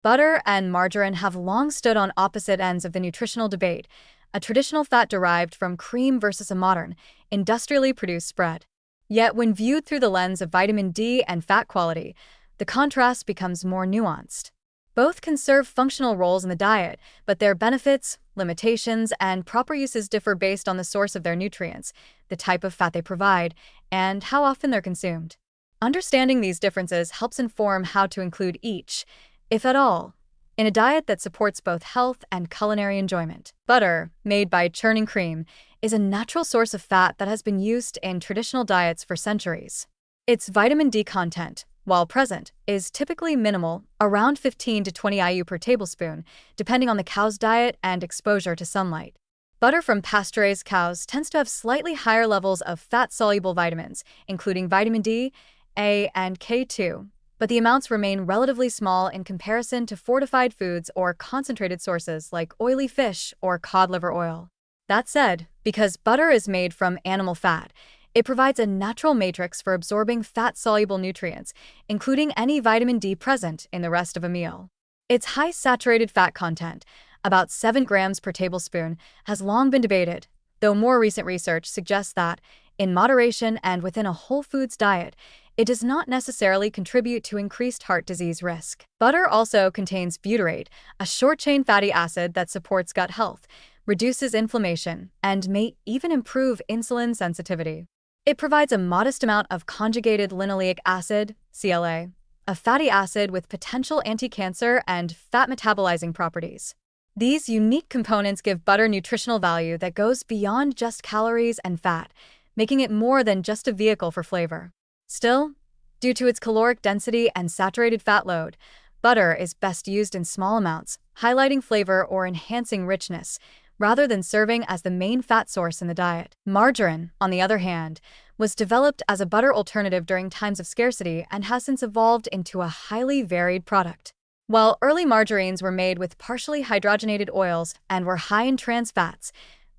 Butter and margarine have long stood on opposite ends of the nutritional debate, a traditional fat derived from cream versus a modern, industrially produced spread. Yet, when viewed through the lens of vitamin D and fat quality, the contrast becomes more nuanced. Both can serve functional roles in the diet, but their benefits, limitations, and proper uses differ based on the source of their nutrients, the type of fat they provide, and how often they're consumed. Understanding these differences helps inform how to include each, if at all, in a diet that supports both health and culinary enjoyment. Butter, made by churning cream, is a natural source of fat that has been used in traditional diets for centuries. Its vitamin D content, while present, is typically minimal, around 15 to 20 IU per tablespoon, depending on the cow's diet and exposure to sunlight. Butter from pasture-raised cows tends to have slightly higher levels of fat-soluble vitamins, including vitamin D, A, and K2, but the amounts remain relatively small in comparison to fortified foods or concentrated sources like oily fish or cod liver oil. That said, because butter is made from animal fat, it provides a natural matrix for absorbing fat-soluble nutrients, including any vitamin D present in the rest of a meal. Its high saturated fat content, about 7 grams per tablespoon, has long been debated, though more recent research suggests that, in moderation and within a whole foods diet, it does not necessarily contribute to increased heart disease risk. Butter also contains butyrate, a short-chain fatty acid that supports gut health, reduces inflammation, and may even improve insulin sensitivity. It provides a modest amount of conjugated linoleic acid, CLA, a fatty acid with potential anti-cancer and fat metabolizing properties. These unique components give butter nutritional value that goes beyond just calories and fat, making it more than just a vehicle for flavor. Still, due to its caloric density and saturated fat load, butter is best used in small amounts, highlighting flavor or enhancing richness, rather than serving as the main fat source in the diet. Margarine, on the other hand, was developed as a butter alternative during times of scarcity and has since evolved into a highly varied product. While early margarines were made with partially hydrogenated oils and were high in trans fats,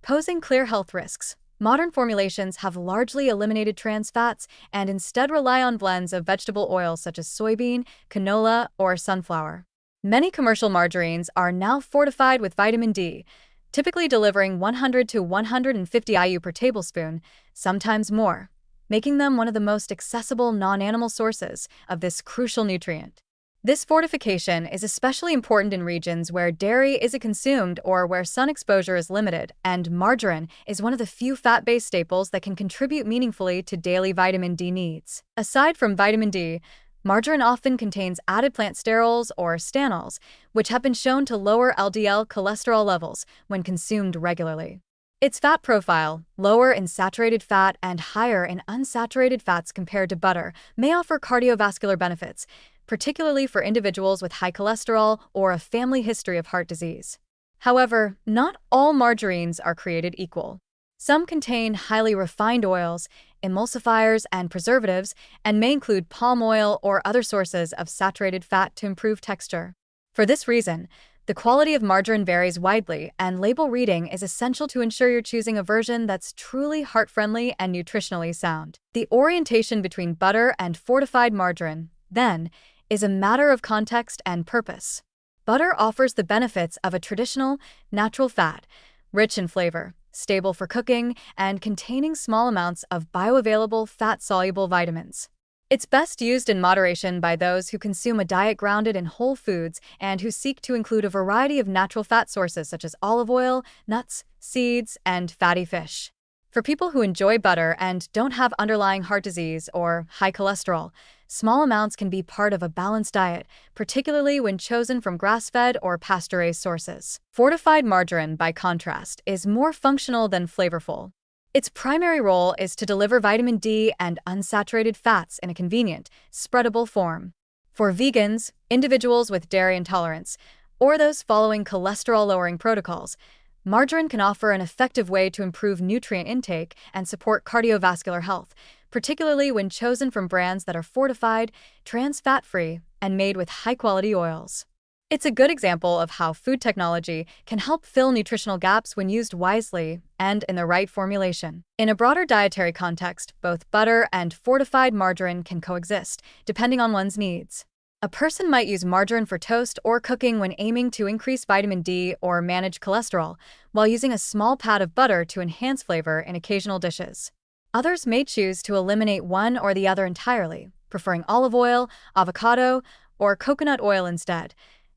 posing clear health risks, modern formulations have largely eliminated trans fats and instead rely on blends of vegetable oils such as soybean, canola, or sunflower. Many commercial margarines are now fortified with vitamin D, typically delivering 100 to 150 IU per tablespoon, sometimes more, making them one of the most accessible non-animal sources of this crucial nutrient. This fortification is especially important in regions where dairy isn't consumed or where sun exposure is limited, and margarine is one of the few fat-based staples that can contribute meaningfully to daily vitamin D needs. Aside from vitamin D, margarine often contains added plant sterols or stanols, which have been shown to lower LDL cholesterol levels when consumed regularly. Its fat profile, lower in saturated fat and higher in unsaturated fats compared to butter, may offer cardiovascular benefits, particularly for individuals with high cholesterol or a family history of heart disease. However, not all margarines are created equal. Some contain highly refined oils, emulsifiers, and preservatives, and may include palm oil or other sources of saturated fat to improve texture. For this reason, the quality of margarine varies widely, and label reading is essential to ensure you're choosing a version that's truly heart-friendly and nutritionally sound. The orientation between butter and fortified margarine, then, is a matter of context and purpose. Butter offers the benefits of a traditional, natural fat, rich in flavor, stable for cooking, and containing small amounts of bioavailable fat-soluble vitamins. It's best used in moderation by those who consume a diet grounded in whole foods and who seek to include a variety of natural fat sources such as olive oil, nuts, seeds, and fatty fish. For people who enjoy butter and don't have underlying heart disease or high cholesterol, small amounts can be part of a balanced diet, particularly when chosen from grass-fed or pasture-raised sources. Fortified margarine, by contrast, is more functional than flavorful. Its primary role is to deliver vitamin D and unsaturated fats in a convenient, spreadable form. For vegans, individuals with dairy intolerance, or those following cholesterol-lowering protocols, margarine can offer an effective way to improve nutrient intake and support cardiovascular health, particularly when chosen from brands that are fortified, trans fat-free, and made with high-quality oils. It's a good example of how food technology can help fill nutritional gaps when used wisely and in the right formulation. In a broader dietary context, both butter and fortified margarine can coexist, depending on one's needs. A person might use margarine for toast or cooking when aiming to increase vitamin D or manage cholesterol, while using a small pat of butter to enhance flavor in occasional dishes. Others may choose to eliminate one or the other entirely, preferring olive oil, avocado, or coconut oil instead,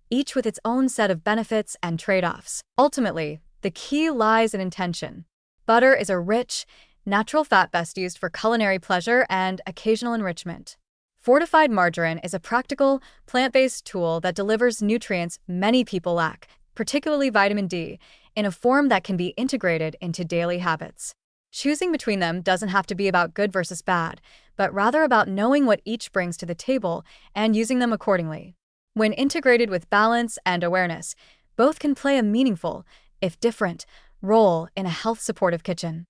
each with its own set of benefits and trade-offs. Ultimately, the key lies in intention. Butter is a rich, natural fat best used for culinary pleasure and occasional enrichment. Fortified margarine is a practical, plant-based tool that delivers nutrients many people lack, particularly vitamin D, in a form that can be integrated into daily habits. Choosing between them doesn't have to be about good versus bad, but rather about knowing what each brings to the table and using them accordingly. When integrated with balance and awareness, both can play a meaningful, if different, role in a health-supportive kitchen.